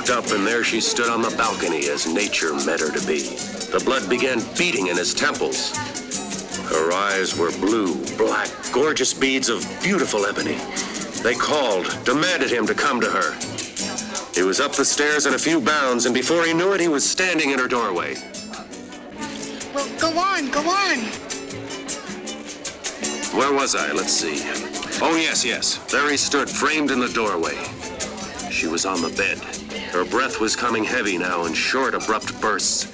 Up, and there she stood on the balcony as nature meant her to be. The blood began beating in his temples. Her eyes were blue, black, gorgeous beads of beautiful ebony. They called, demanded him to come to her. He was up the stairs in a few bounds, and before he knew it, he was standing in her doorway. Well, go on, go on. Where was I? Let's see. Oh, yes. There he stood, framed in the doorway. She was on the bed. Her breath was coming heavy now in short, abrupt bursts.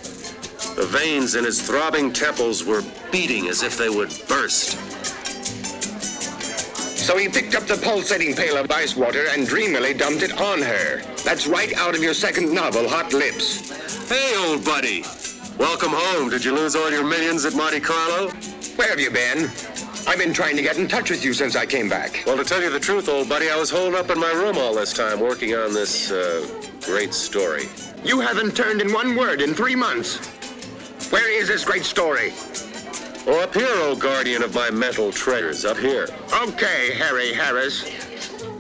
The veins in his throbbing temples were beating as if they would burst. So he picked up the pulsating pail of ice water and dreamily dumped it on her. That's right out of your second novel, Hot Lips. Hey, old buddy. Welcome home. Did you lose all your millions at Monte Carlo? Where have you been? I've been trying to get in touch with you since I came back. Well, to tell you the truth, old buddy, I was holed up in my room all this time working on this, great story. You haven't turned in one word in 3 months. Where is this great story? Oh, up here, old guardian of my mental treasures, up here. Okay, Harry Harris.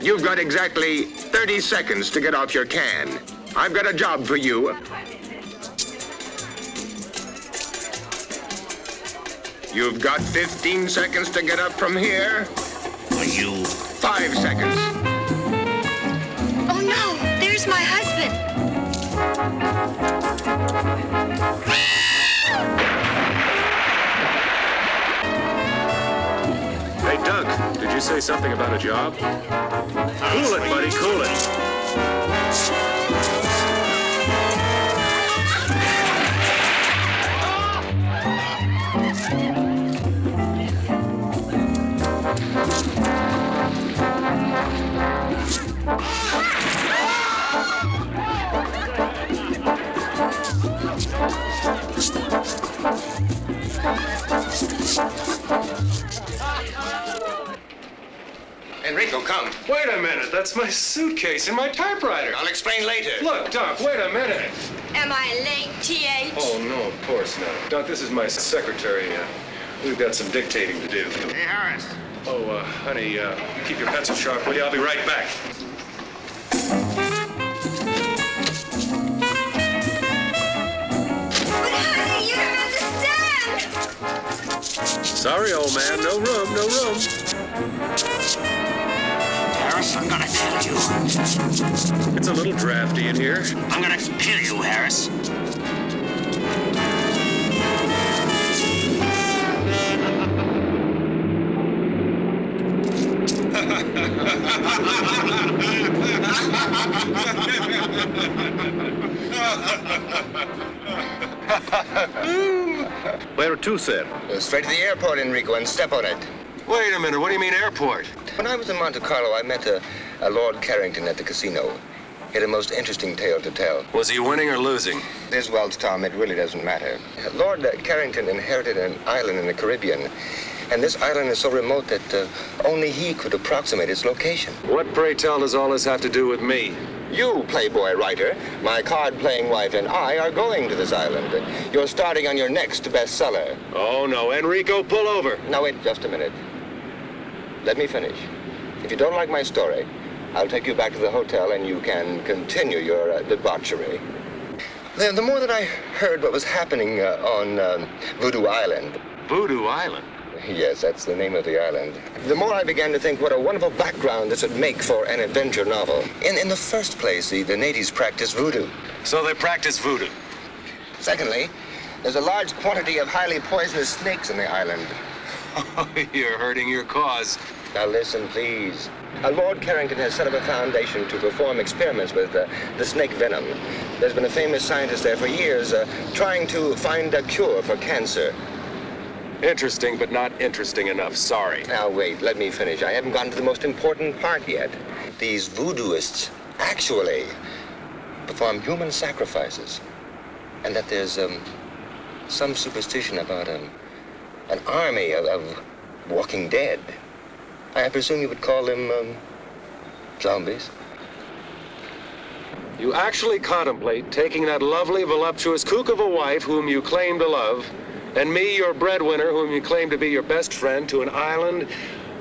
You've got exactly 30 seconds to get off your can. I've got a job for you. You've got 15 seconds to get up from here. Are you? 5 seconds. Oh, no, there's my husband. Hey, Doug, did you say something about a job? Cool it, buddy, cool it. Enrico, come. Wait a minute, that's my suitcase and my typewriter. I'll explain later. Look, Doc, wait a minute. Am I late, T.H.? Oh, no, of course not. Doc, this is my secretary. We've got some dictating to do. Hey, Harris. Oh, honey, keep your pencil sharp, will you? I'll be right back. But honey, you don't understand. Sorry, old man, no room, no room. Harris, I'm gonna kill you. It's a little drafty in here. I'm gonna kill you, Harris. Where to, sir? Straight to the airport, Enrico, and step on it. Wait a minute, what do you mean airport? When I was in Monte Carlo, I met a Lord Carrington at the casino. He had a most interesting tale to tell. Was he winning or losing? This wells, Tom, it really doesn't matter. Lord Carrington inherited an island in the Caribbean, and this island is so remote that only he could approximate its location. What, pray tell, does all this have to do with me? You, Playboy writer, my card-playing wife, and I are going to this island. You're starting on your next bestseller. Oh, no, Enrico, pull over. Now, wait just a minute. Let me finish. If you don't like my story, I'll take you back to the hotel and you can continue your debauchery. The more that I heard what was happening on Voodoo Island. Voodoo Island? Yes, that's the name of the island. The more I began to think what a wonderful background this would make for an adventure novel. In the first place, the natives practice voodoo. So they practice voodoo? Secondly, there's a large quantity of highly poisonous snakes in the island. Oh, you're hurting your cause. Now listen, please. Lord Carrington has set up a foundation to perform experiments with the snake venom. There's been a famous scientist there for years trying to find a cure for cancer. Interesting, but not interesting enough. Sorry. Now, wait, let me finish. I haven't gotten to the most important part yet. These voodooists actually perform human sacrifices. And that there's some superstition about an army of walking dead. I presume you would call them zombies. You actually contemplate taking that lovely, voluptuous kook of a wife whom you claim to love, and me, your breadwinner, whom you claim to be your best friend, to an island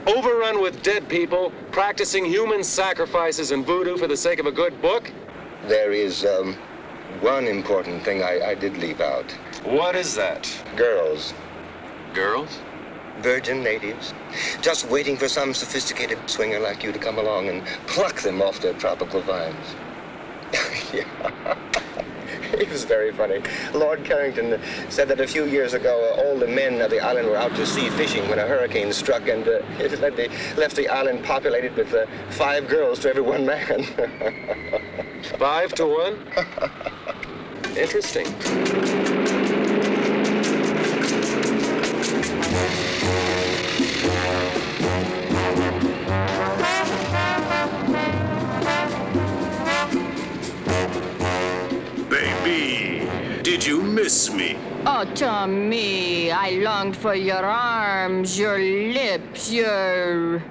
overrun with dead people, practicing human sacrifices and voodoo for the sake of a good book? There is one important thing I did leave out. What is that? Girls. Girls? Virgin natives. Just waiting for some sophisticated swinger like you to come along and pluck them off their tropical vines. Yeah. It was very funny. Lord Carrington said that a few years ago, all the men of the island were out to sea fishing when a hurricane struck, and it left the island populated with 5 girls to every one man. 5 to 1? Interesting. Baby, did you miss me? Oh, Tommy, I longed for your arms, your lips, your...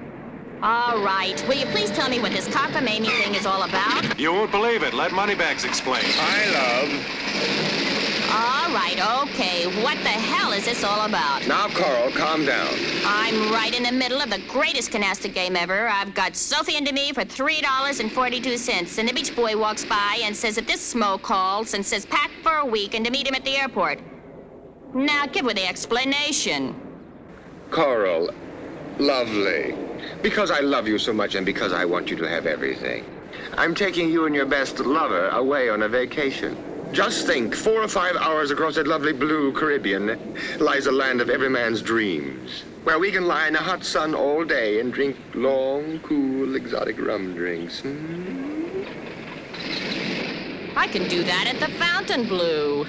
All right, will you please tell me what this cockamamie thing is all about? You won't believe it. Let Moneybags explain. All right, okay, what the hell is this all about? Now, Coral, calm down. I'm right in the middle of the greatest canasta game ever. I've got Sophie into me for $3.42, and the beach boy walks by and says that this smo calls and says pack for a week and to meet him at the airport. Now, give her the explanation. Coral, lovely. Because I love you so much and because I want you to have everything, I'm taking you and your best lover away on a vacation. Just think, 4 or 5 hours across that lovely blue Caribbean lies a land of every man's dreams, where we can lie in the hot sun all day and drink long, cool, exotic rum drinks. I can do that at the Fontainebleau.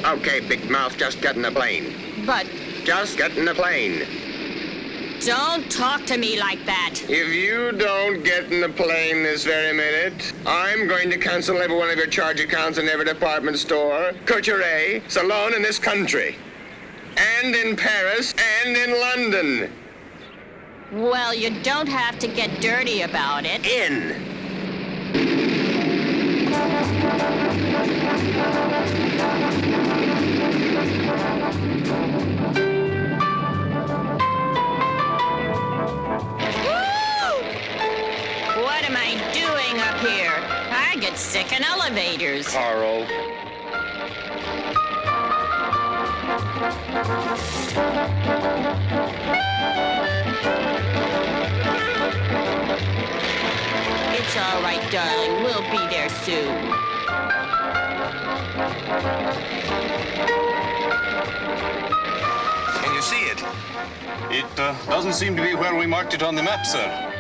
Okay, big mouth, just get in the plane. But Just get in the plane. don't talk to me like that. If you don't get in the plane this very minute, I'm going to cancel every one of your charge accounts in every department store, couture, salon in this country. And in Paris, and in London. Well, you don't have to get dirty about it. In. What am I doing up here? I get sick in elevators. Carl. It's all right, darling. We'll be there soon. Can you see it? It doesn't seem to be where we marked it on the map, sir.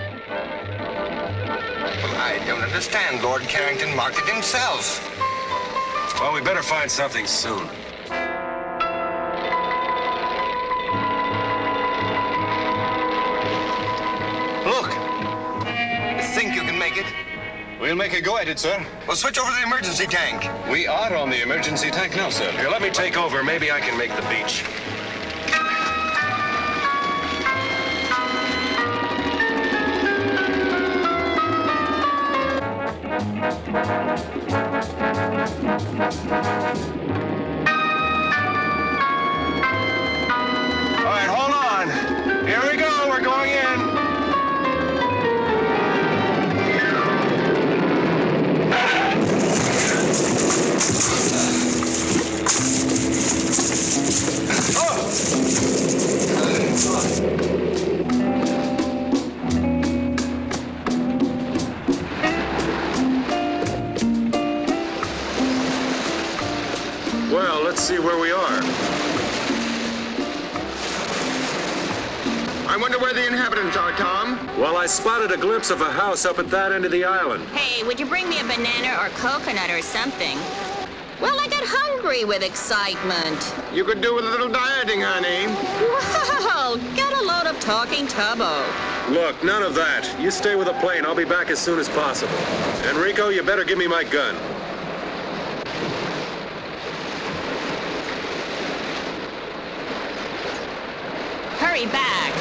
Well, I don't understand. Lord Carrington marked it himself. Well, we better find something soon. Look. You think you can make it? We'll make a go at it, sir. Well, switch over to the emergency tank. We are on the emergency tank now, sir. Here, let me take over. Maybe I can make the beach. All right, hold on. Here we go. We're going in. Well, let's see where we are. I wonder where the inhabitants are, Tom. Well, I spotted a glimpse of a house up at that end of the island. Hey, would you bring me a banana or coconut or something? Well, I got hungry with excitement. You could do with a little dieting, honey. Well, get a load of talking tubbo. Look, none of that. You stay with the plane. I'll be back as soon as possible. Enrico, you better give me my gun. Hurry back.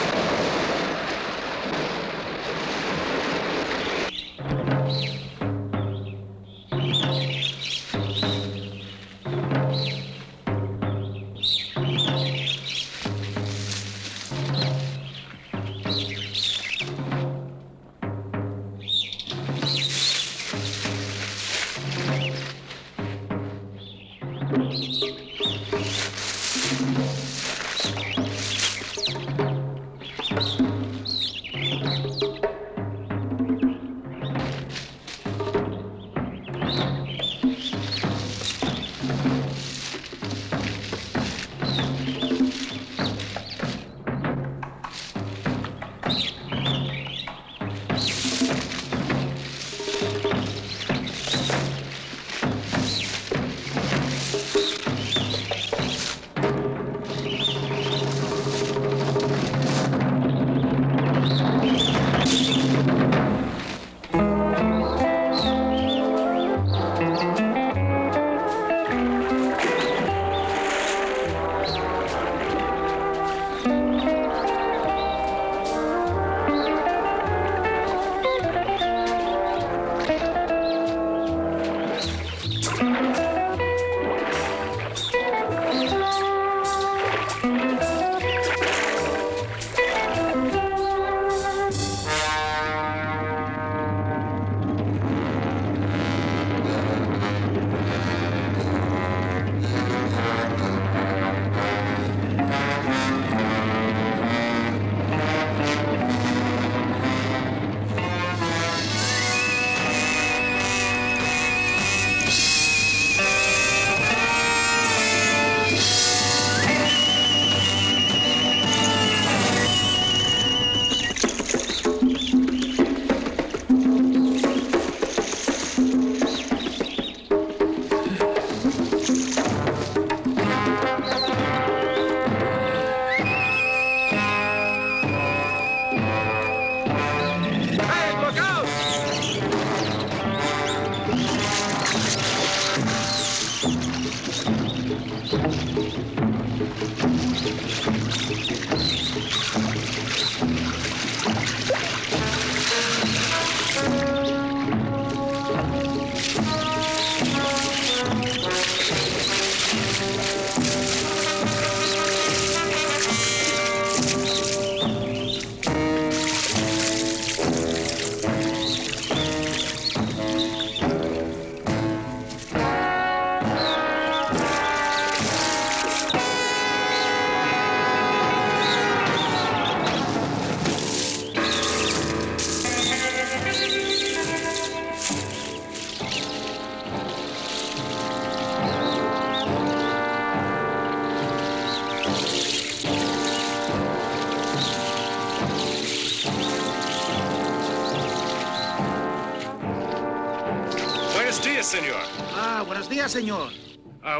Senor. Buenos dias, senor.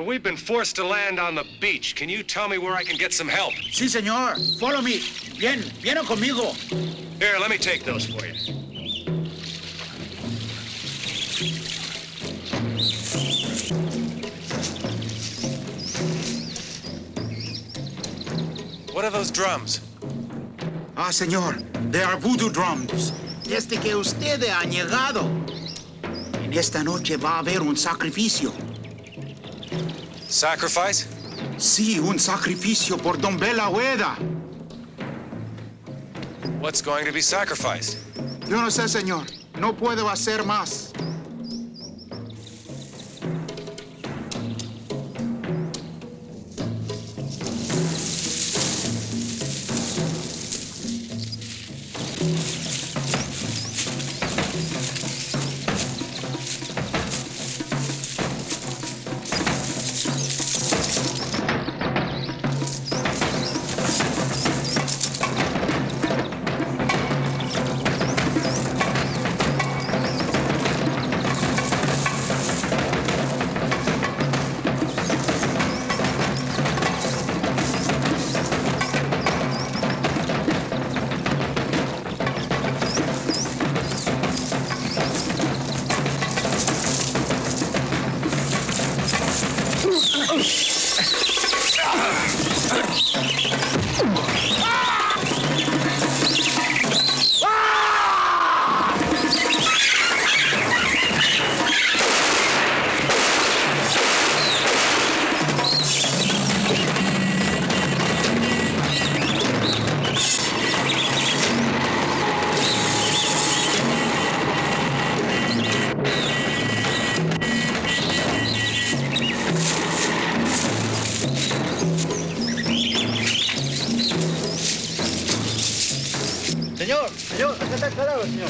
We've been forced to land on the beach. Can you tell me where I can get some help? Sí, senor. Follow me. Viene conmigo. Here, let me take those for you. What are those drums? Senor, they are voodoo drums. Desde que usted ha llegado, en esta noche va a haber un sacrificio. Sacrifice? Sí, un sacrificio por Don Bela Hueda. What's going to be sacrificed? Yo no sé, señor. No puedo hacer más. Hasta luego, señor.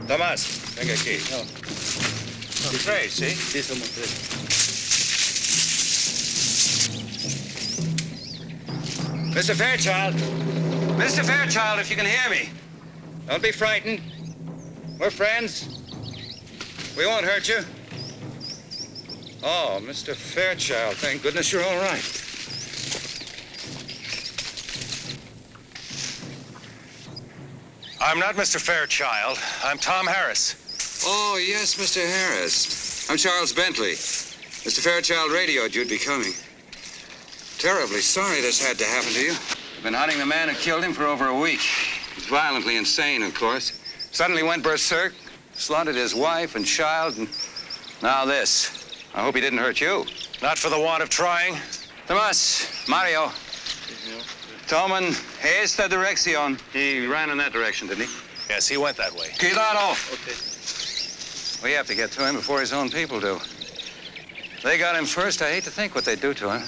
Tomás, venga aquí. No. You trade, see? Sí, somos tres. Mr. Fairchild. Mr. Fairchild, if you can hear me. Don't be frightened. We're friends. We won't hurt you. Oh, Mr. Fairchild, thank goodness you're all right. I'm not Mr. Fairchild. I'm Tom Harris. Oh, yes, Mr. Harris. I'm Charles Bentley. Mr. Fairchild radioed you'd be coming. Terribly sorry this had to happen to you. I've been hunting the man who killed him for over a week. He's violently insane, of course. Suddenly went berserk, slaughtered his wife and child, and now this. I hope he didn't hurt you. Not for the want of trying. Tomás, Mario. Toman, esta dirección. He ran in that direction, didn't he? Yes, he went that way. Cuidado. Okay. We have to get to him before his own people do. They got him first. I hate to think what they'd do to him.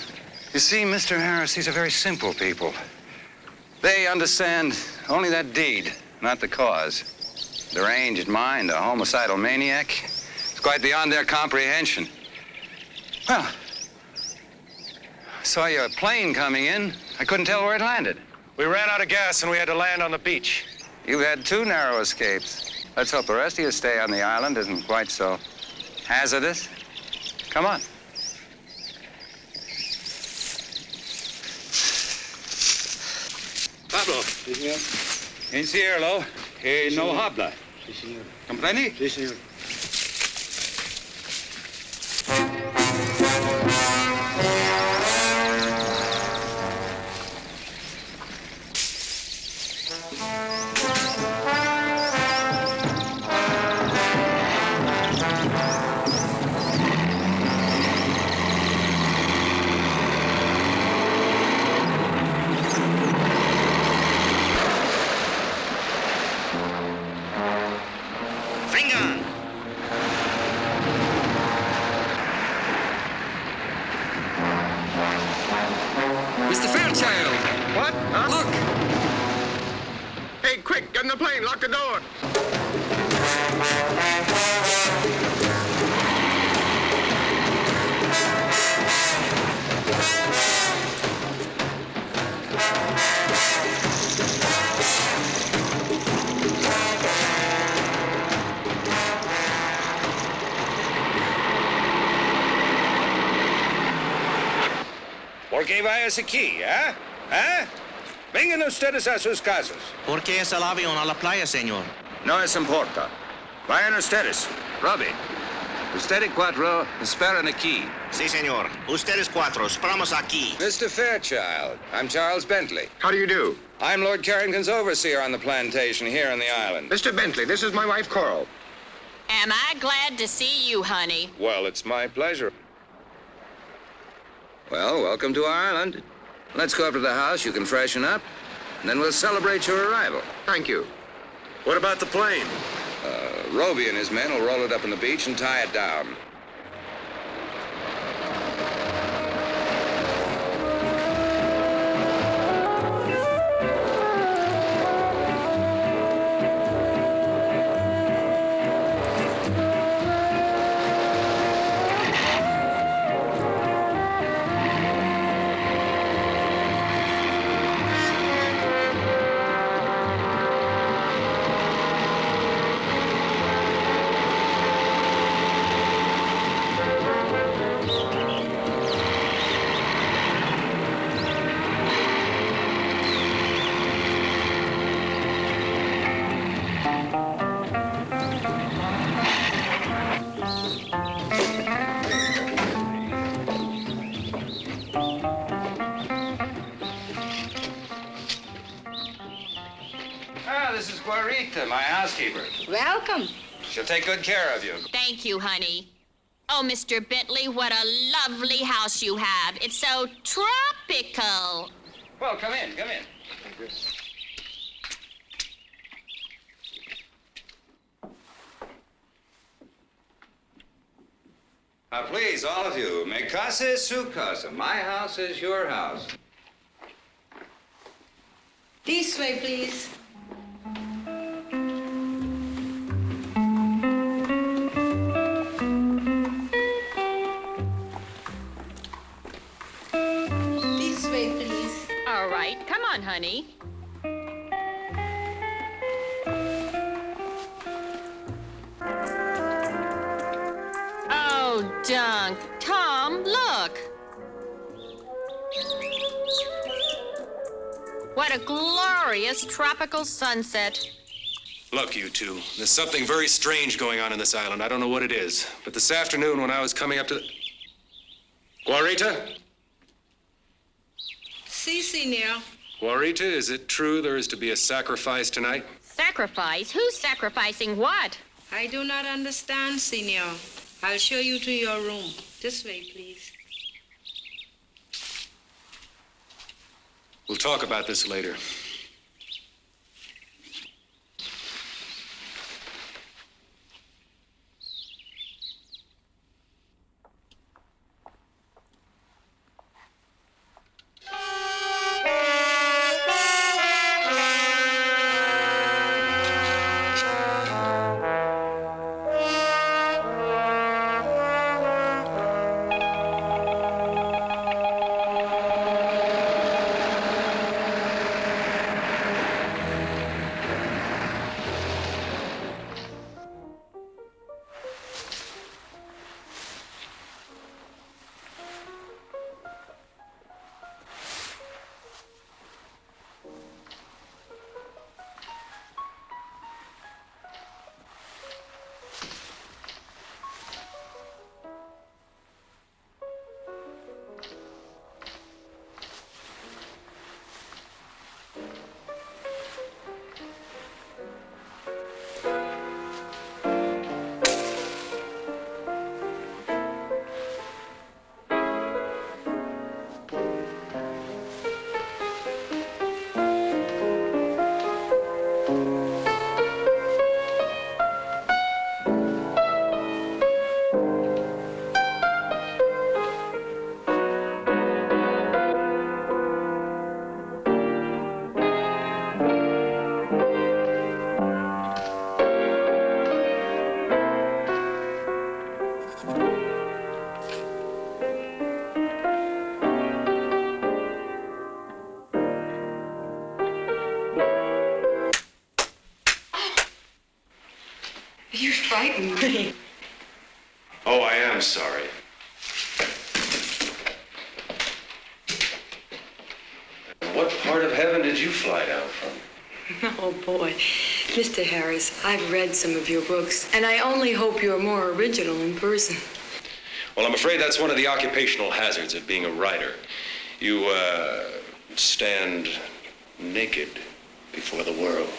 You see, Mr. Harris, these are very simple people. They understand only that deed, not the cause. Deranged mind, a homicidal maniac. It's quite beyond their comprehension. Well, I saw your plane coming in. I couldn't tell where it landed. We ran out of gas and we had to land on the beach. You had 2 narrow escapes. Let's hope the rest of your stay on the island isn't quite so hazardous. Come on. Pablo. Sí, señor. Enciérralo. Que no habla. Sí, señor. ¿Comprende? Sí, señor. Mr. Fairchild! What? Huh? Look! Hey, quick, get in the plane, lock the door. ¿Por qué vayas aquí, eh? ¿Eh? Vengan ustedes a sus casas. ¿Por qué es el avión a la playa, señor? No les importa. Vayan ustedes. Robbie, ustedes 4 esperan aquí. Sí, señor. Ustedes 4, esperamos aquí. Mr. Fairchild, I'm Charles Bentley. How do you do? I'm Lord Carrington's overseer on the plantation here on the island. Mr. Bentley, this is my wife, Coral. Am I glad to see you, honey? Well, it's my pleasure. Well, welcome to our island. Let's go up to the house. You can freshen up, and then we'll celebrate your arrival. Thank you. What about the plane? Roby and his men will roll it up on the beach and tie it down. This is Guarita, my housekeeper. Welcome. She'll take good care of you. Thank you, honey. Oh, Mr. Bentley, what a lovely house you have. It's so tropical. Well, come in, come in. Now, please, all of you, mi casa es su casa. My house is your house. This way, please. This way, please. All right, come on, honey. Oh, Dunk. Tom, look. What a glorious tropical sunset. Look, you two, there's something very strange going on in this island. I don't know what it is. But this afternoon when I was coming up to the... Guarita? Si, senor. Guarita, is it true there is to be a sacrifice tonight? Sacrifice? Who's sacrificing what? I do not understand, senor. I'll show you to your room. This way, please. We'll talk about this later. You frightened me. Oh, I am sorry. What part of heaven did you fly down from? Oh, boy. Mr. Harris, I've read some of your books, and I only hope you're more original in person. Well, I'm afraid that's one of the occupational hazards of being a writer. You, stand naked before the world.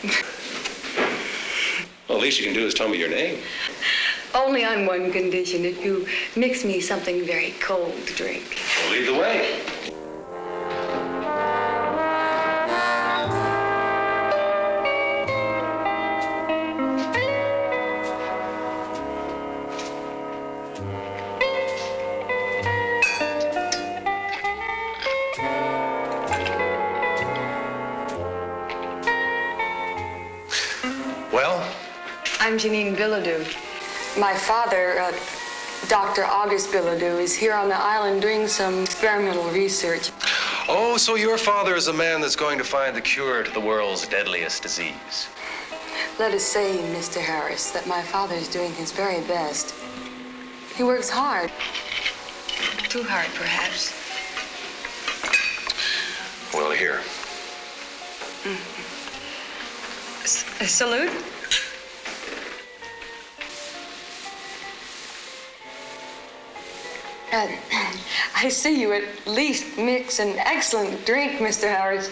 Well, the least you can do is tell me your name. Only on one condition, if you mix me something very cold to drink. Well, lead the way. Well? I'm Janine Bilodeau. My father, Dr. August Bilodeau, is here on the island doing some experimental research. Oh, so your father is a man that's going to find the cure to the world's deadliest disease. Let us say, Mr. Harris, that my father is doing his very best. He works hard. Too hard, perhaps. Well, here. A salute? I see you at least mix an excellent drink, Mr. Harris.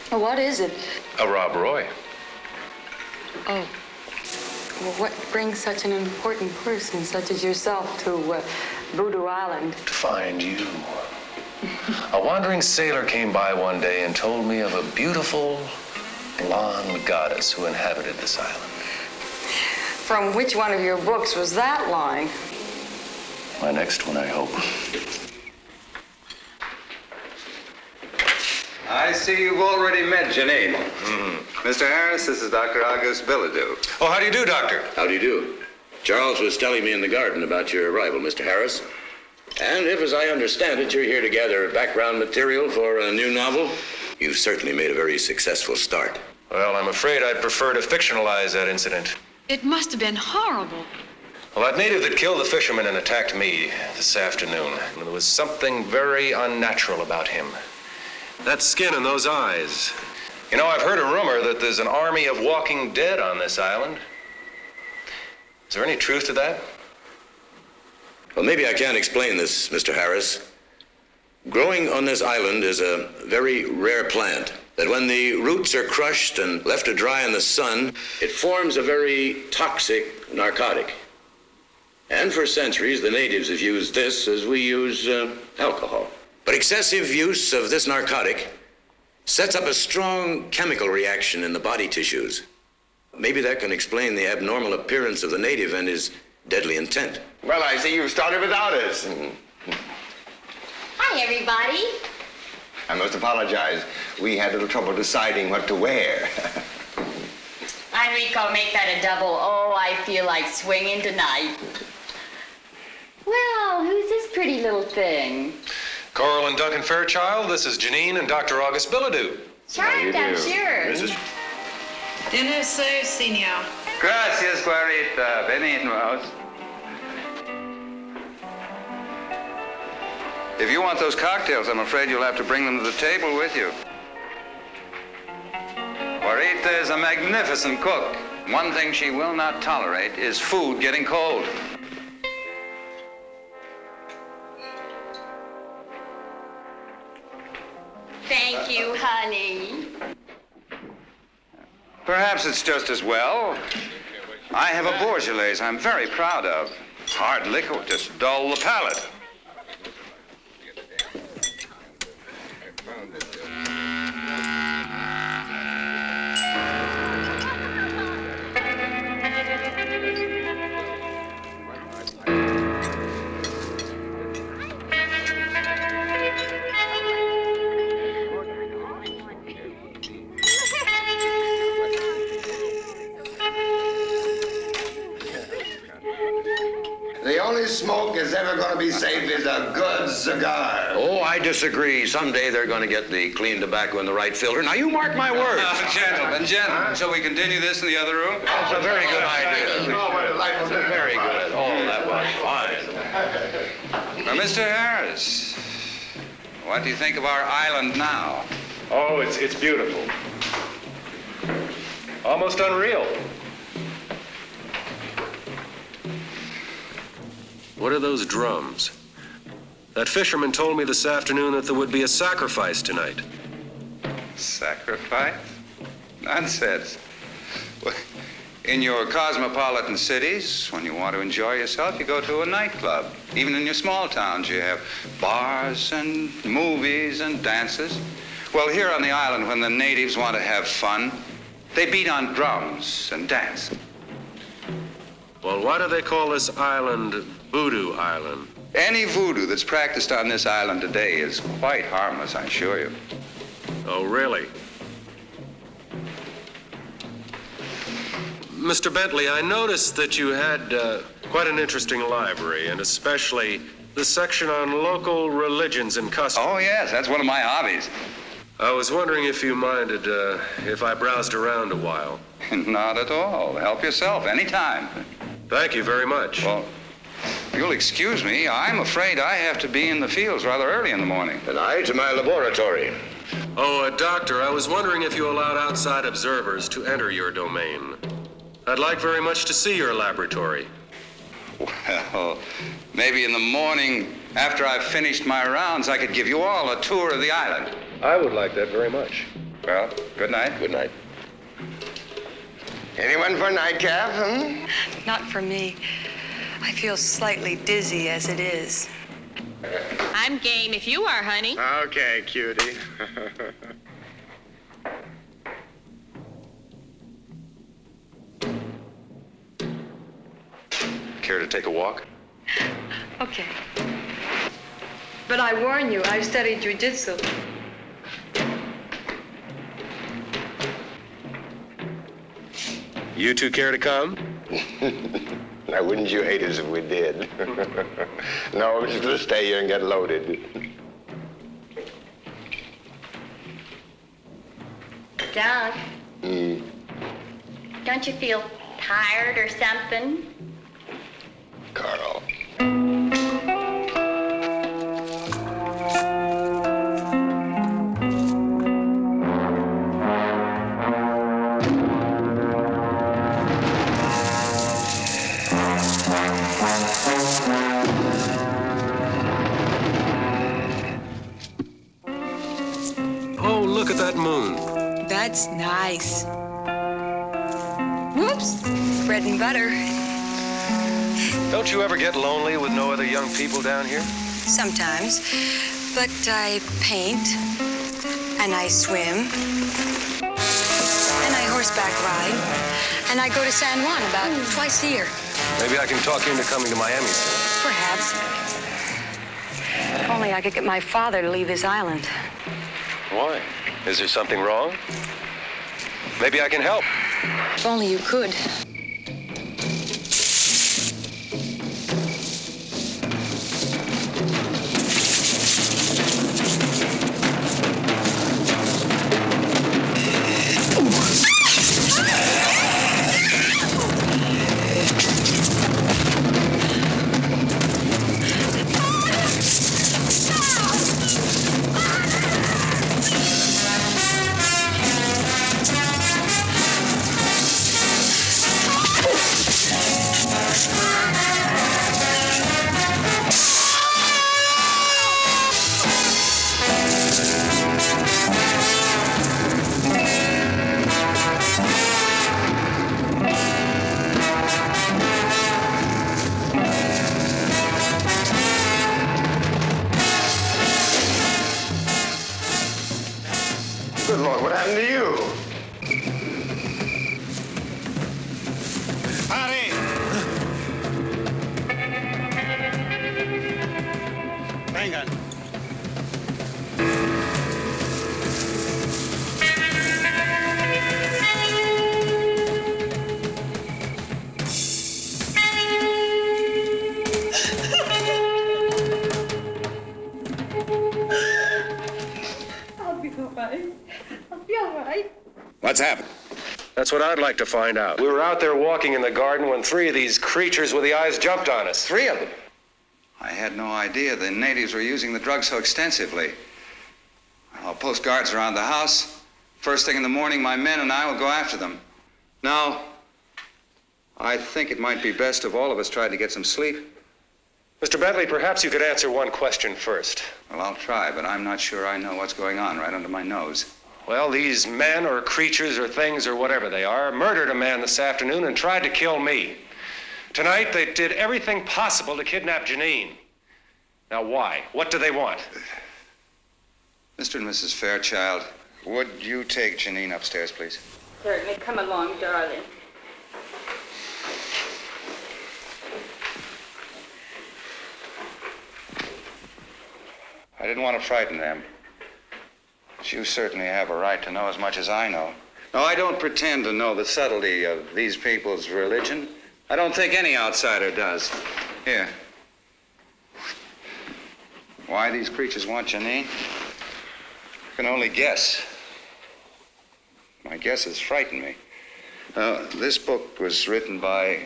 What is it? A Rob Roy. Oh. Well, what brings such an important person such as yourself to Voodoo Island? To find you. A wandering sailor came by one day and told me of a beautiful blonde goddess who inhabited this island. From which one of your books was that line? My next one, I hope. I see you've already met Janine. Mr. Harris, this is Dr. August Bilodeau. Oh, how do you do, Doctor? How do you do? Charles was telling me in the garden about your arrival, Mr. Harris. And if, as I understand it, you're here to gather background material for a new novel, you've certainly made a very successful start. Well, I'm afraid I'd prefer to fictionalize that incident. It must have been horrible. Well, that native that killed the fisherman and attacked me this afternoon, there was something very unnatural about him. That skin and those eyes. You know, I've heard a rumor that there's an army of walking dead on this island. Is there any truth to that? Well, maybe I can explain this, Mr. Harris. Growing on this island is a very rare plant that when the roots are crushed and left to dry in the sun, it forms a very toxic narcotic. And for centuries, the natives have used this as we use alcohol. But excessive use of this narcotic sets up a strong chemical reaction in the body tissues. Maybe that can explain the abnormal appearance of the native and his deadly intent. Well, I see you've started without us. Hi, everybody. I must apologize. We had a little trouble deciding what to wear. Enrico, make that a double. Oh, I feel like swinging tonight. Well, who's this pretty little thing? Coral and Duncan Fairchild, this is Janine and Dr. August Bilodeau. Charmed, I'm sure. Dinner served, Senor. Gracias, Guarita. Benignos. If you want those cocktails, I'm afraid you'll have to bring them to the table with you. Guarita is a magnificent cook. One thing she will not tolerate is food getting cold. Thank you, honey. Perhaps it's just as well. I have a Beaujolais I'm very proud of. Hard liquor will just dull the palate. The only smoke that's ever going to be safe is a good cigar. Oh, I disagree. Someday they're going to get the clean tobacco in the right filter. Now, you mark my words. Gentlemen, shall we continue this in the other room? That's a very good idea. Very good. Oh, that was fine. Now, Mr. Harris, what do you think of our island now? Oh, it's beautiful. Almost unreal. What are those drums? That fisherman told me this afternoon that there would be a sacrifice tonight. Sacrifice? Nonsense. Well, in your cosmopolitan cities, when you want to enjoy yourself, you go to a nightclub. Even in your small towns, you have bars and movies and dances. Well, here on the island, when the natives want to have fun, they beat on drums and dance. Well, why do they call this island Voodoo Island? Any voodoo that's practiced on this island today is quite harmless, I assure you. Oh, really? Mr. Bentley, I noticed that you had quite an interesting library, and especially the section on local religions and customs. Oh, yes, that's one of my hobbies. I was wondering if you minded if I browsed around a while. Not at all. Help yourself anytime. Thank you very much. Well, if you'll excuse me, I'm afraid I have to be in the fields rather early in the morning. And I to my laboratory. Oh, Doctor, I was wondering if you allowed outside observers to enter your domain. I'd like very much to see your laboratory. Well, maybe in the morning, after I've finished my rounds, I could give you all a tour of the island. I would like that very much. Well, good night. Good night. Anyone for a nightcap, huh? Not for me. I feel slightly dizzy as it is. I'm game if you are, honey. Okay, cutie. Care to take a walk? Okay. But I warn you, I've studied jiu-jitsu. You two care to come? Now, wouldn't you hate us if we did? No, we're just going to stay here and get loaded. Doug, don't you feel tired or something? Carl. Oh, look at that moon. That's nice. Whoops. Bread and butter. Don't you ever get lonely with no other young people down here? Sometimes. But I paint. And I swim. And I horseback ride. And I go to San Juan about twice a year. Maybe I can talk you into coming to Miami soon. Perhaps. If only I could get my father to leave this island. Why? Is there something wrong? Maybe I can help. If only you could. Good Lord, what happened to you? Harry! Vengan. What's happened? That's what I'd like to find out. We were out there walking in the garden when 3 of these creatures with the eyes jumped on us. 3 of them. I had no idea the natives were using the drug so extensively. I'll post guards around the house. First thing in the morning, my men and I will go after them. Now, I think it might be best if all of us tried to get some sleep. Mr. Bentley, perhaps you could answer one question first. Well, I'll try, but I'm not sure I know what's going on right under my nose. Well, these men or creatures or things or whatever they are murdered a man this afternoon and tried to kill me. Tonight, they did everything possible to kidnap Janine. Now, why? What do they want? Mr. and Mrs. Fairchild, would you take Janine upstairs, please? Certainly. Come along, darling. I didn't want to frighten them. But you certainly have a right to know as much as I know. No, I don't pretend to know the subtlety of these people's religion. I don't think any outsider does. Here. Why these creatures want Janine? I can only guess. My guesses frighten me. This book was written by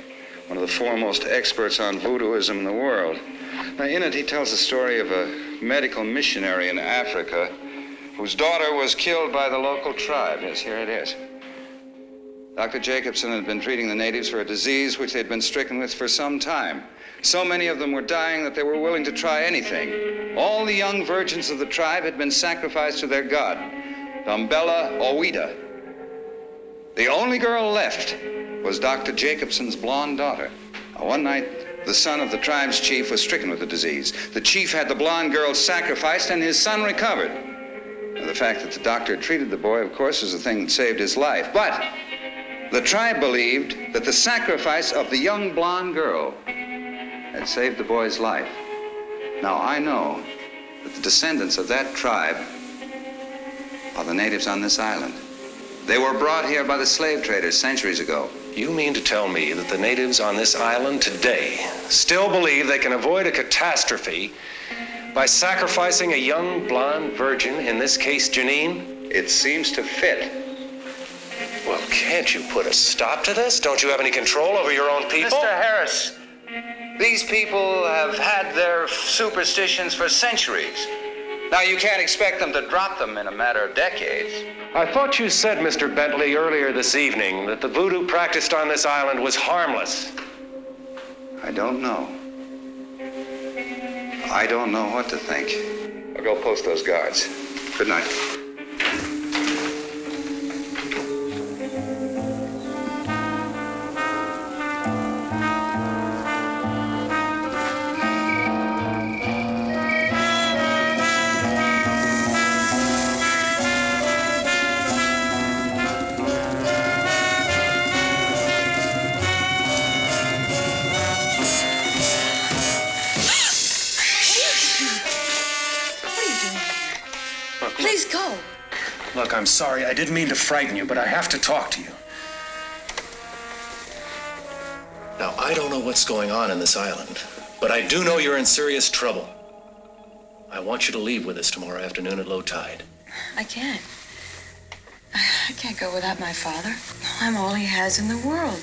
one of the foremost experts on voodooism in the world. Now, in it, he tells the story of a medical missionary in Africa whose daughter was killed by the local tribe. Yes, here it is. Dr. Jacobson had been treating the natives for a disease which they'd been stricken with for some time. So many of them were dying that they were willing to try anything. All the young virgins of the tribe had been sacrificed to their god, Dumbella Owida. The only girl left was Dr. Jacobson's blonde daughter. Now, one night, the son of the tribe's chief was stricken with the disease. The chief had the blonde girl sacrificed, and his son recovered. Now, the fact that the doctor treated the boy, of course, was the thing that saved his life. But the tribe believed that the sacrifice of the young blonde girl had saved the boy's life. Now, I know that the descendants of that tribe are the natives on this island. They were brought here by the slave traders centuries ago. You mean to tell me that the natives on this island today still believe they can avoid a catastrophe by sacrificing a young blonde virgin, in this case Janine? It seems to fit. Well, can't you put a stop to this? Don't you have any control over your own people? Mr. Harris, these people have had their superstitions for centuries. Now, you can't expect them to drop them in a matter of decades. I thought you said, Mr. Bentley, earlier this evening that the voodoo practiced on this island was harmless. I don't know. I don't know what to think. I'll go post those guards. Good night. Please go. Look, I'm sorry. I didn't mean to frighten you, but I have to talk to you. Now, I don't know what's going on in this island, but I do know you're in serious trouble. I want you to leave with us tomorrow afternoon at low tide. I can't. I can't go without my father. I'm all he has in the world.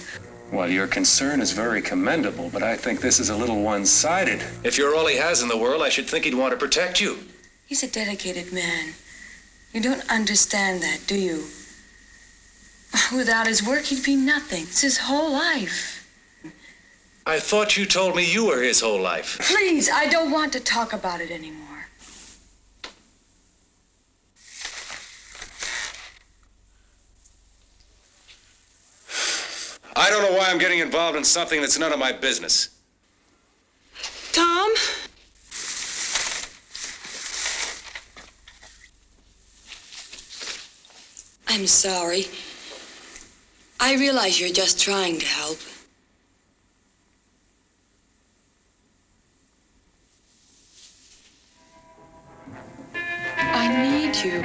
Well, your concern is very commendable, but I think this is a little one-sided. If you're all he has in the world, I should think he'd want to protect you. He's a dedicated man. You don't understand that, do you? Without his work, he'd be nothing. It's his whole life. I thought you told me you were his whole life. Please, I don't want to talk about it anymore. I don't know why I'm getting involved in something that's none of my business. Tom? I'm sorry. I realize you're just trying to help. I need you.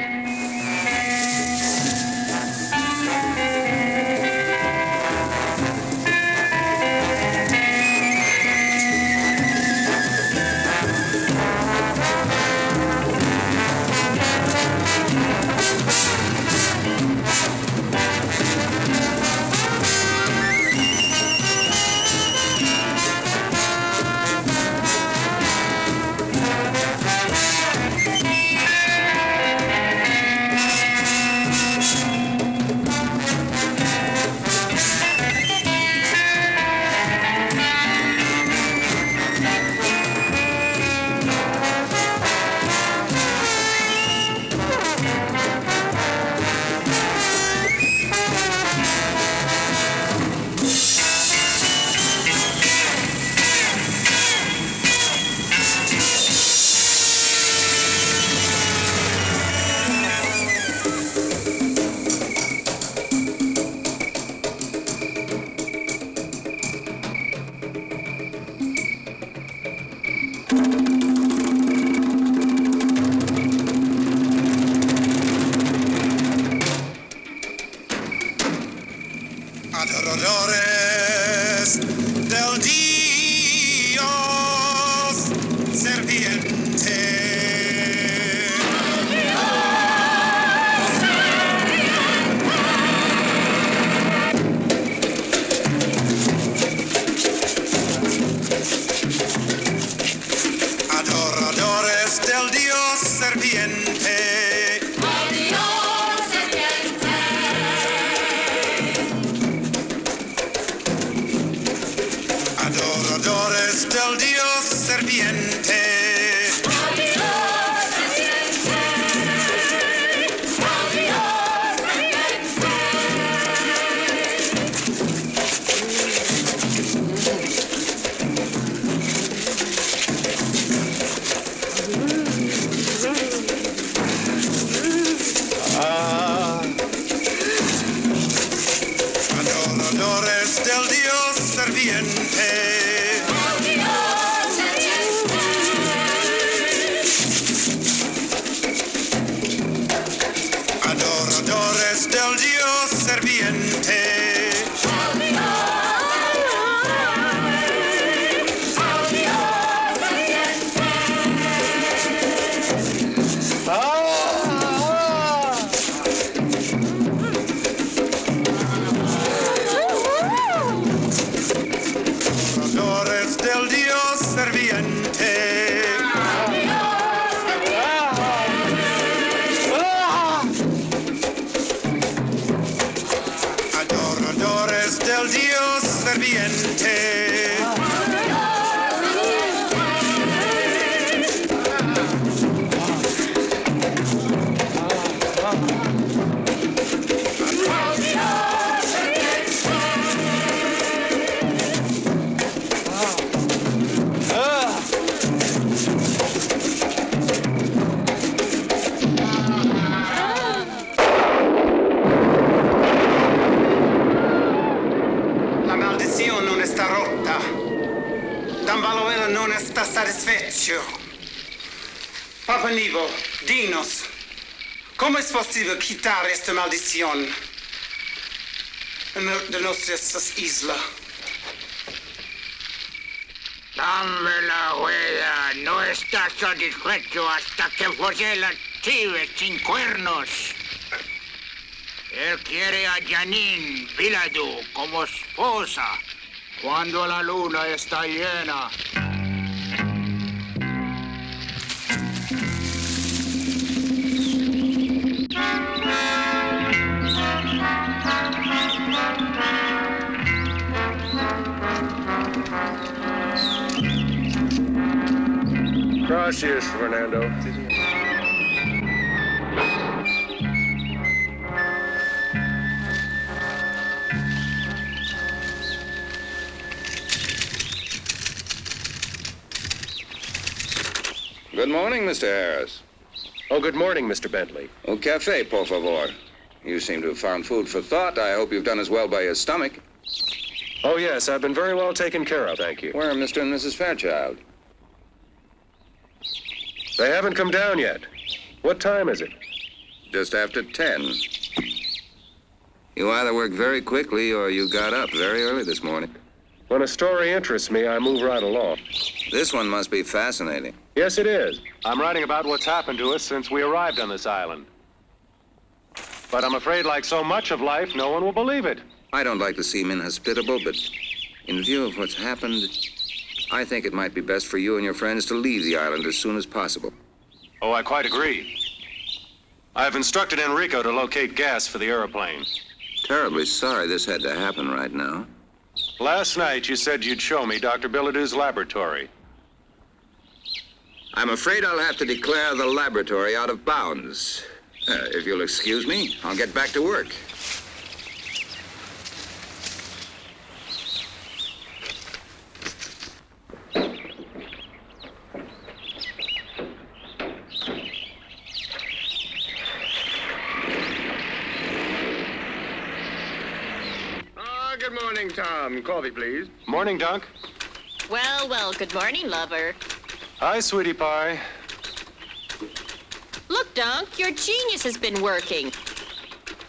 Adoradores del Dios serpiente. Adoradores del Dios serpiente. del dios serviente. Del dios serviente. Adoradores del dios serviente. Non está satisfecho. Papa Nivo, dinos, ¿cómo es posible quitar esta maldición de nuestras islas? Dame la huella, no está satisfecho hasta que folle la chive sin cuernos. Él quiere a Janine Viladu como esposa cuando la luna está llena. Gracias, Fernando. Good morning, Mr. Harris. Oh, good morning, Mr. Bentley. Un café, por favor. You seem to have found food for thought. I hope you've done as well by your stomach. Oh, yes, I've been very well taken care of, thank you. Where are Mr. and Mrs. Fairchild? They haven't come down yet. What time is it? Just after 10. You either work very quickly or you got up very early this morning. When a story interests me, I move right along. This one must be fascinating. Yes, it is. I'm writing about what's happened to us since we arrived on this island. But I'm afraid, like so much of life, no one will believe it. I don't like to seem inhospitable, but in view of what's happened, I think it might be best for you and your friends to leave the island as soon as possible. Oh, I quite agree. I've instructed Enrico to locate gas for the airplane. Terribly sorry this had to happen right now. Last night, you said you'd show me Dr. Billadue's laboratory. I'm afraid I'll have to declare the laboratory out of bounds. If you'll excuse me, I'll get back to work. Good morning, Tom. Coffee, please. Morning, Dunk. Well, well, good morning, lover. Hi, sweetie pie. Look, Dunk, your genius has been working.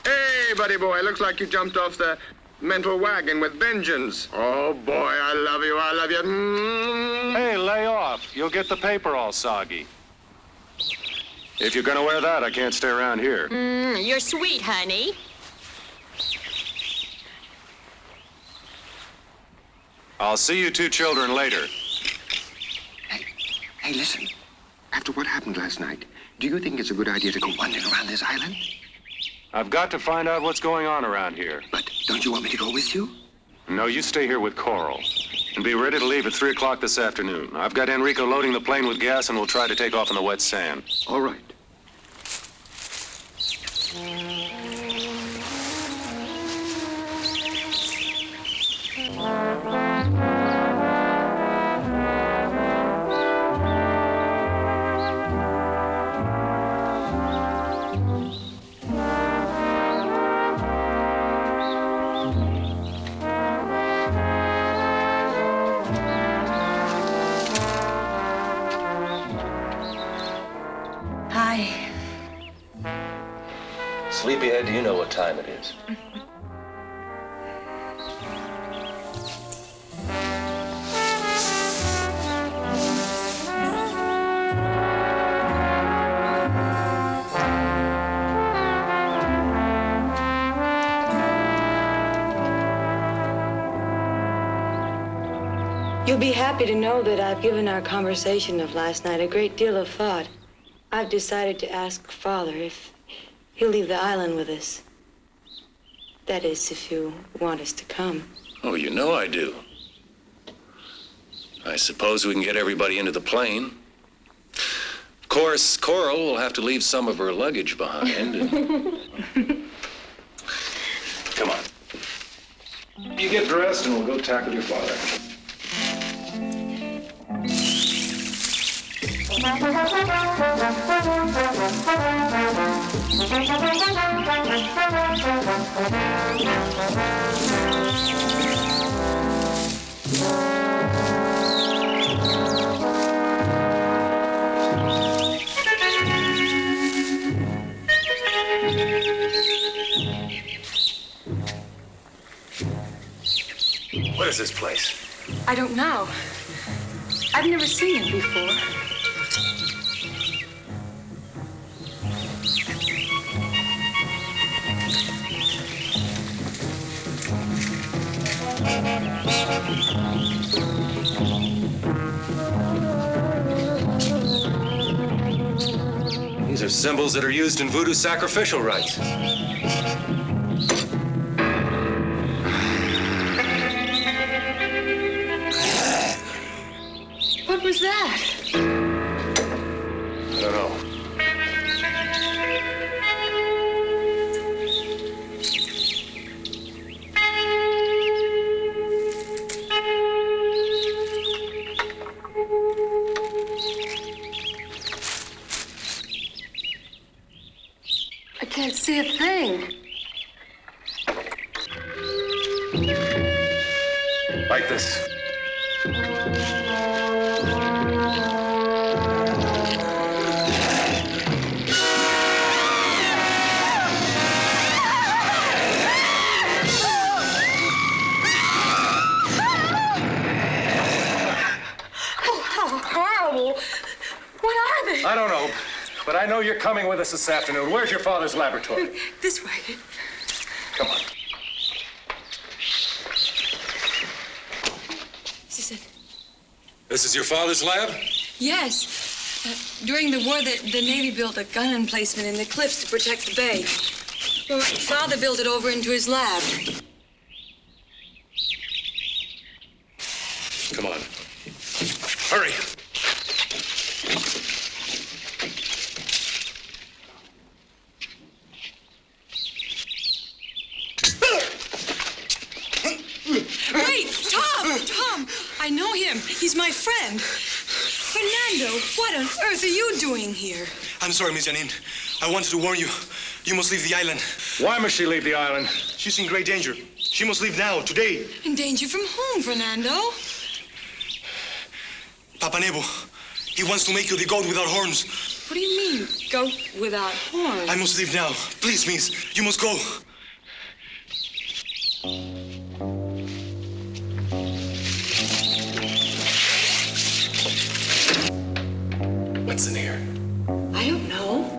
Hey, buddy boy, looks like you jumped off the mental wagon with vengeance. Oh, boy, I love you, I love you. Hey, lay off. You'll get the paper all soggy. If you're gonna wear that, I can't stay around here. You're sweet, honey. I'll see you two children later. Hey, listen. After what happened last night, do you think it's a good idea to go wandering around this island? I've got to find out what's going on around here. But don't you want me to go with you? No, you stay here with Coral. And be ready to leave at 3 o'clock this afternoon. I've got Enrico loading the plane with gas, and we'll try to take off in the wet sand. All right. sleepyhead, do you know what time it is? You'll be happy to know that I've given our conversation of last night a great deal of thought. I've decided to ask Father if he'll leave the island with us. That is, if you want us to come. Oh, you know I do. I suppose we can get everybody into the plane. Of course, Coral will have to leave some of her luggage behind. Come on. You get dressed and we'll go tackle your father. What is this place? I don't know. I've never seen it before. These are symbols that are used in voodoo sacrificial rites. What was that? I don't know. I can't see a thing. Like this. I don't know, but I know you're coming with us this afternoon. Where's your father's laboratory? This way. Come on. This is it. This is your father's lab? Yes. During the war, the Navy built a gun emplacement in the cliffs to protect the bay. Well, my father built it over into his lab. Come on. Hurry. Wait, Tom! I know him. He's my friend. Fernando, what on earth are you doing here? I'm sorry, Miss Janine. I wanted to warn you. You must leave the island. Why must she leave the island? She's in great danger. She must leave now, today. In danger from whom, Fernando? Papa Nebo. He wants to make you the goat without horns. What do you mean, goat without horns? I must leave now. Please, miss. You must go. What's in here? I don't know.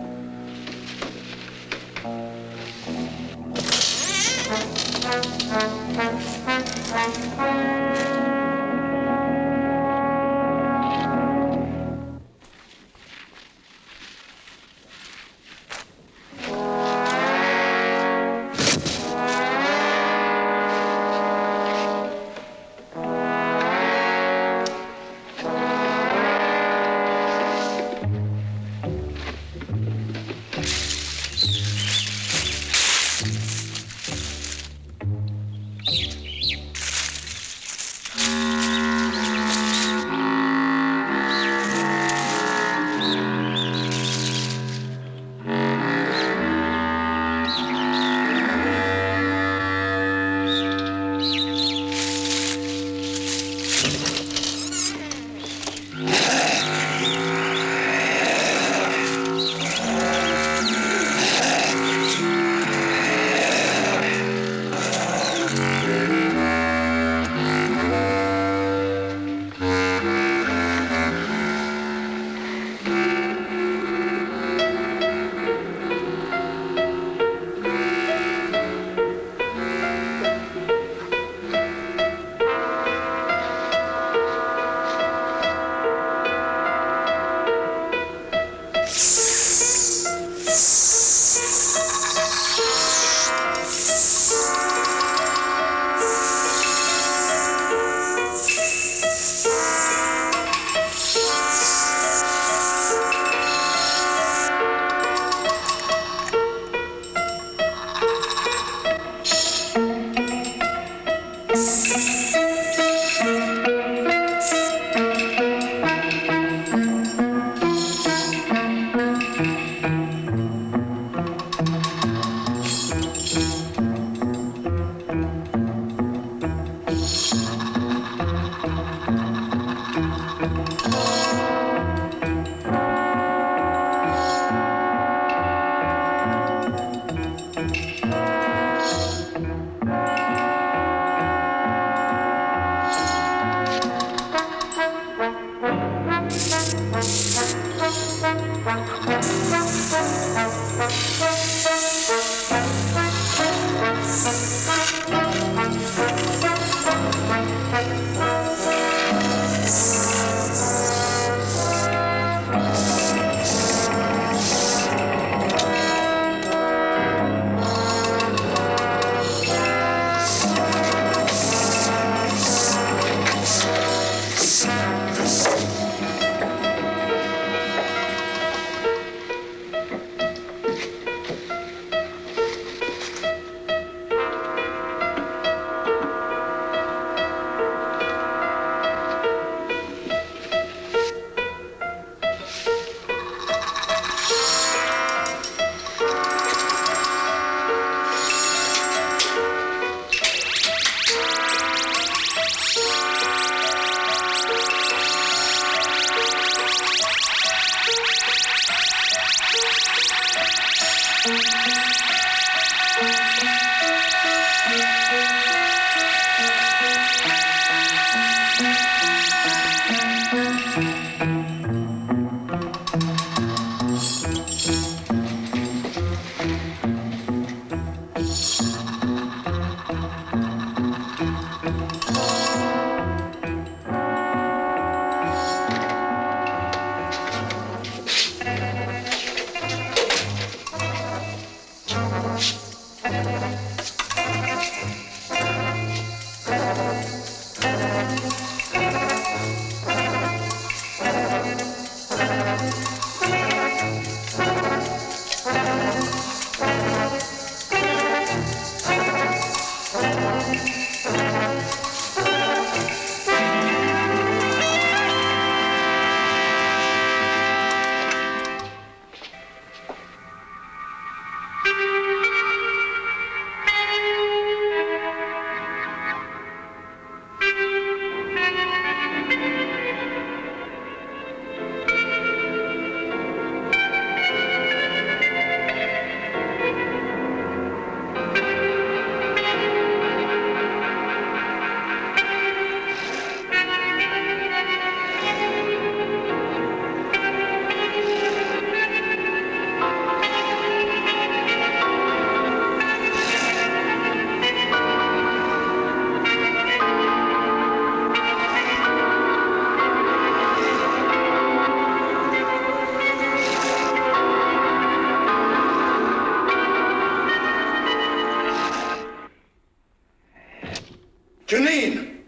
Janine!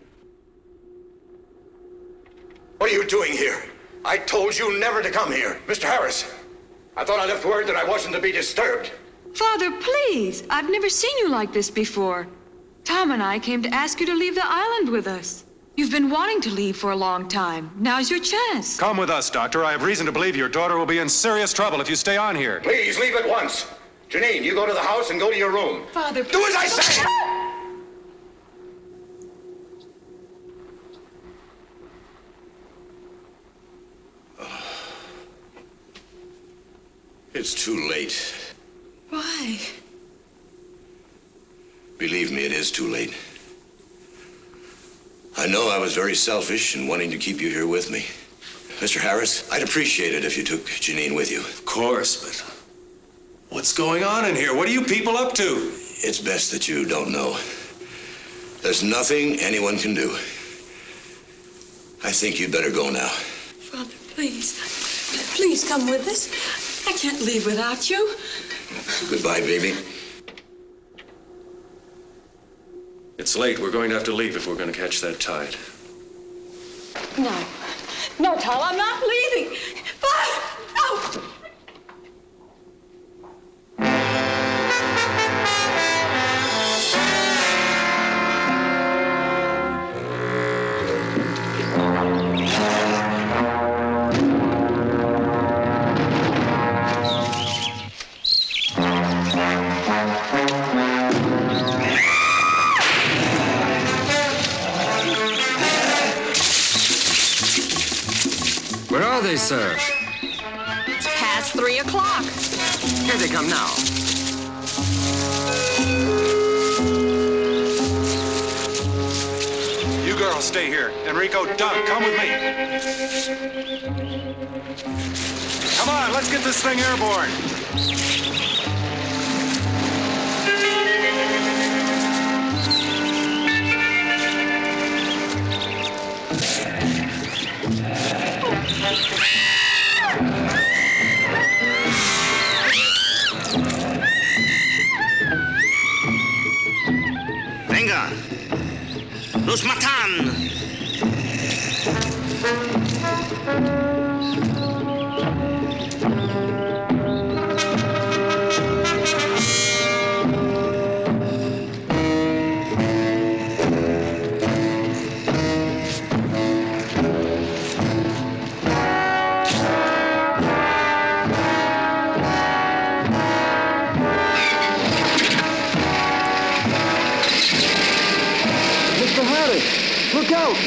What are you doing here? I told you never to come here. Mr. Harris, I thought I left word that I wasn't to be disturbed. Father, please. I've never seen you like this before. Tom and I came to ask you to leave the island with us. You've been wanting to leave for a long time. Now's your chance. Come with us, Doctor. I have reason to believe your daughter will be in serious trouble if you stay on here. Please, leave at once. Janine, you go to the house and go to your room. Father, do as I say! It's too late. Why? Believe me, it is too late. I know I was very selfish in wanting to keep you here with me. Mr. Harris, I'd appreciate it if you took Janine with you. Of course, but what's going on in here? What are you people up to? It's best that you don't know. There's nothing anyone can do. I think you'd better go now. Father, please. Please come with us. I can't leave without you. Goodbye, baby. It's late. We're going to have to leave if we're going to catch that tide. No. No, Tom, I'm not leaving. No! Where are they, sir? It's past 3 o'clock. Here they come now. You girls stay here. Enrico, Doug, come with me. Come on, let's get this thing airborne. Venga, los matan. Look out!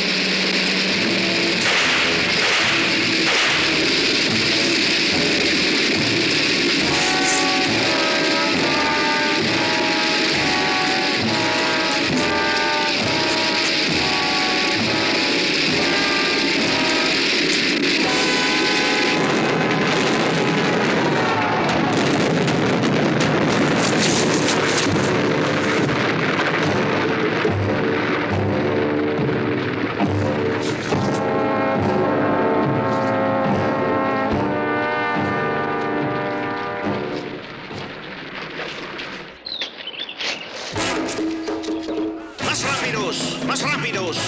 más rápidos.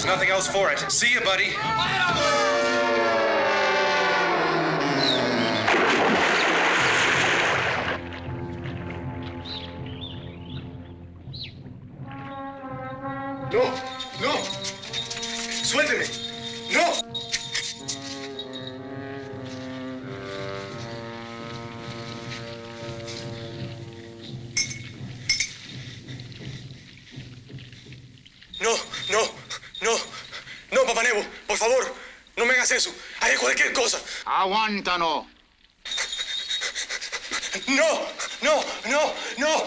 Nothing else for it. See you, buddy. No, no. Suélteme. No. No, no, no. No, Papá Nebo, por favor, no me hagas eso. Haré cualquier cosa. Aguántalo. No, no, no, no.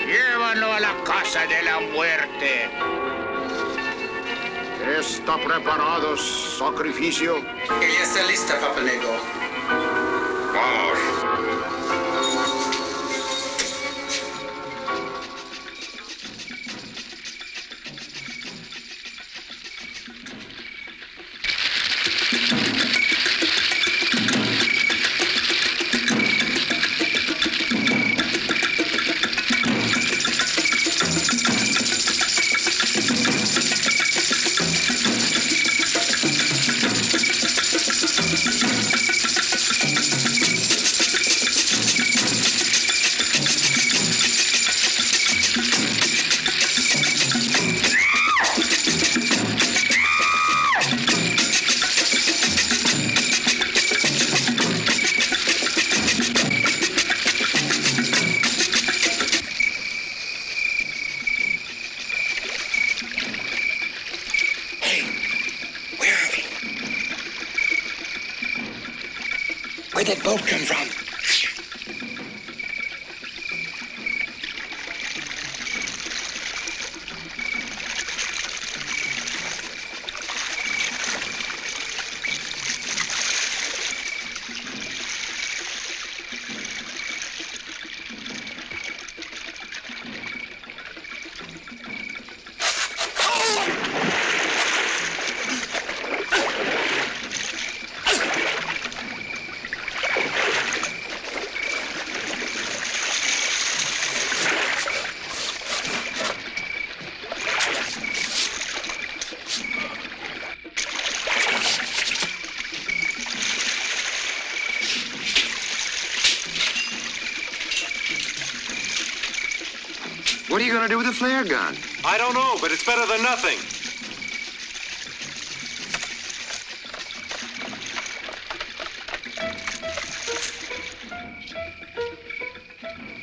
Llévalo a la casa de la muerte. ¿Está preparado sacrificio? Ella está lista, Papa Nego. Vamos. Where'd that boat come from? What are you going to do with the flare gun? I don't know, but it's better than nothing.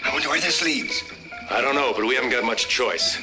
I wonder where this leads. I don't know, but we haven't got much choice.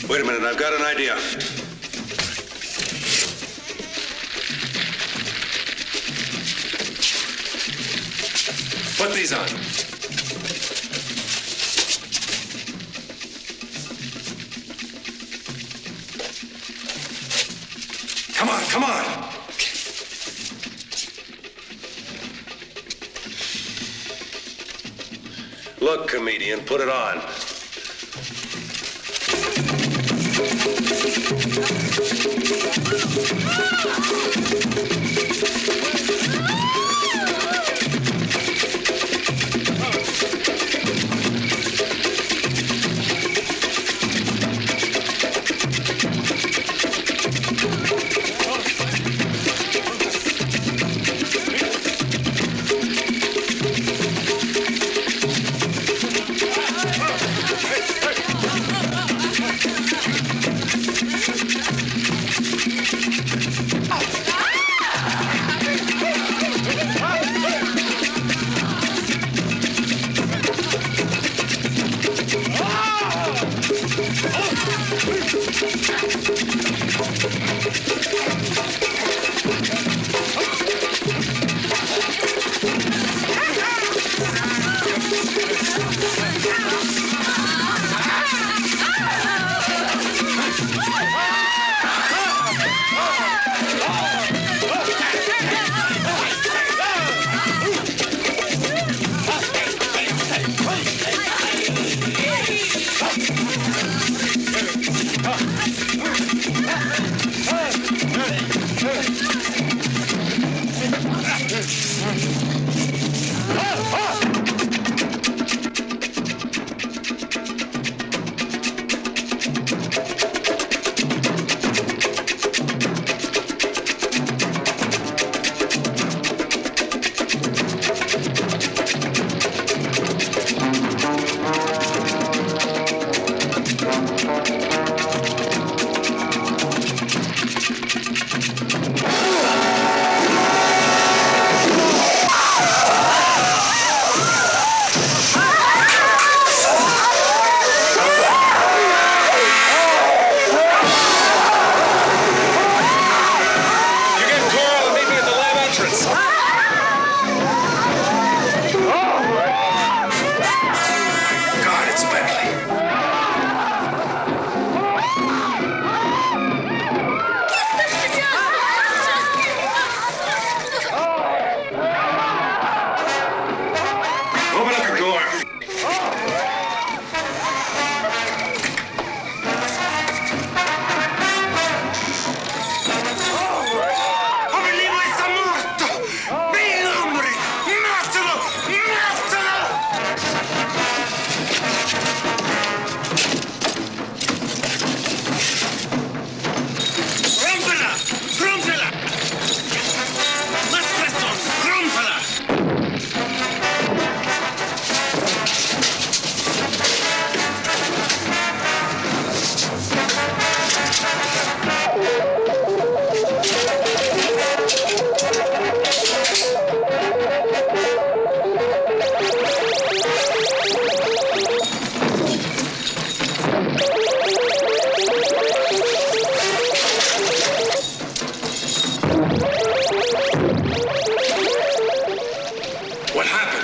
Wait a minute, I've got an idea. Put these on. Come on, come on. Look, comedian, put it on.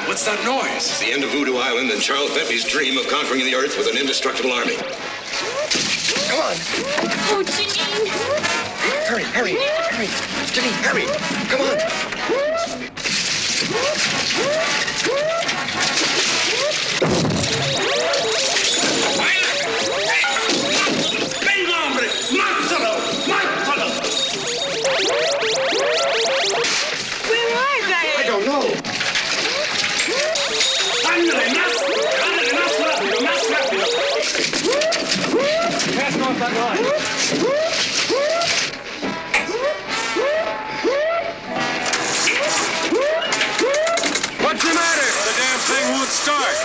What's that noise? It's the end of Voodoo Island and Charles Pepe's dream of conquering the earth with an indestructible army. Come on. Oh, Janine. Hurry, hurry, hurry. Janine, hurry. Come on. Venga, hombre. Mátalo. Mátalo. Where are they? I don't know. Ándale, más rápido, más rápido. Pass north that line. What's the matter? The damn thing won't start.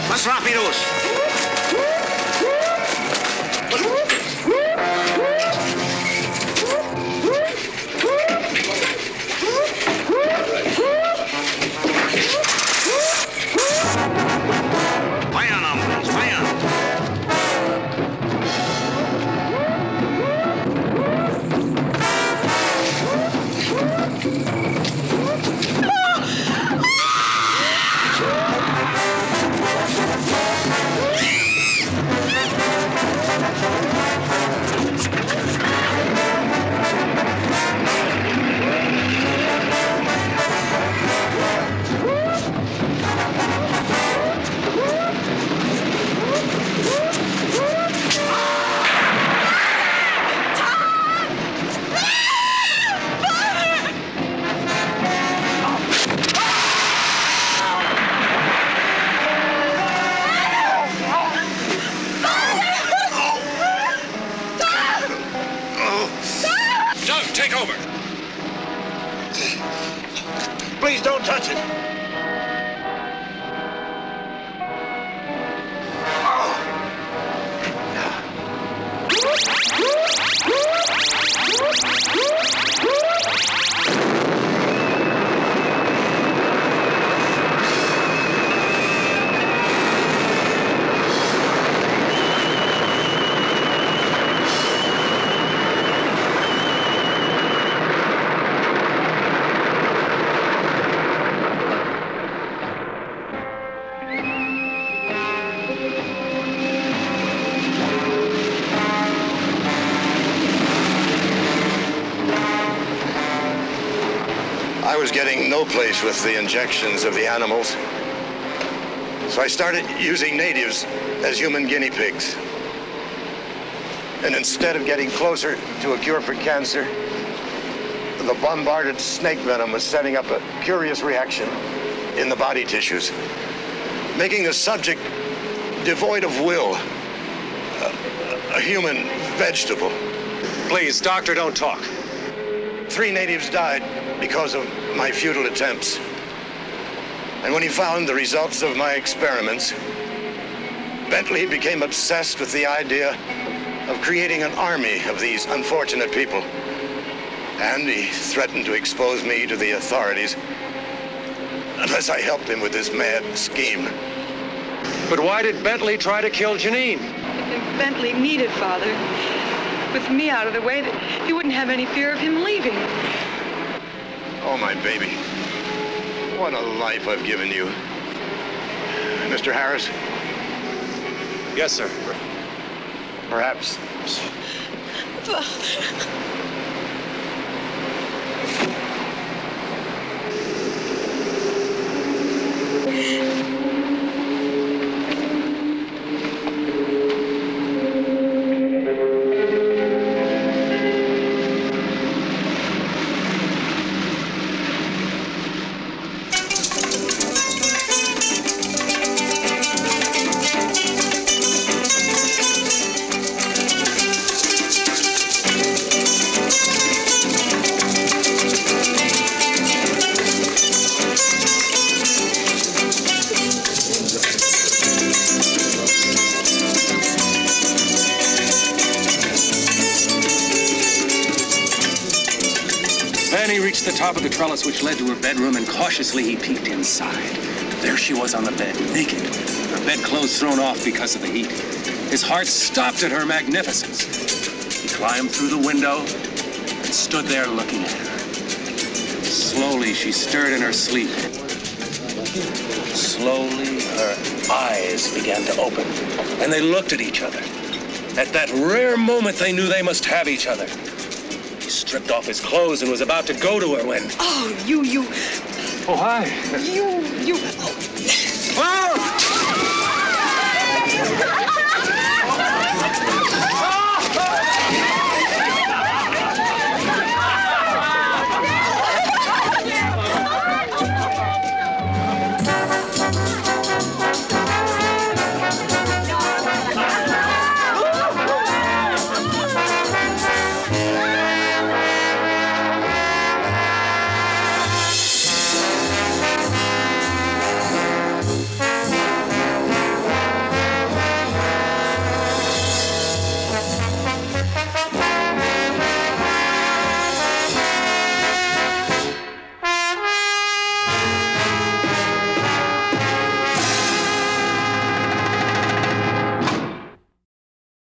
Más rápidos. Doug, take over. Please don't touch it. I was getting no place with the injections of the animals, so I started using natives as human guinea pigs. And instead of getting closer to a cure for cancer, the bombarded snake venom was setting up a curious reaction in the body tissues, making the subject devoid of will, a human vegetable. Please, doctor, don't talk. 3 natives died because of my futile attempts. And when he found the results of my experiments, Bentley became obsessed with the idea of creating an army of these unfortunate people. And he threatened to expose me to the authorities unless I helped him with this mad scheme. But why did Bentley try to kill Janine? If Bentley needed Father, with me out of the way, he wouldn't have any fear of him leaving. Oh, my baby. What a life I've given you. Mr. Harris? Yes, sir. Perhaps. The top of the trellis which led to her bedroom, and cautiously he peeked inside. There she was on the bed, naked, her bedclothes thrown off because of the heat. His heart stopped at her magnificence. He climbed through the window and stood there looking at her. Slowly she stirred in her sleep. Slowly her eyes began to open, and they looked at each other. At that rare moment they knew they must have each other. He stripped off his clothes and was about to go to her when... Oh, you... Oh, hi. You... Oh!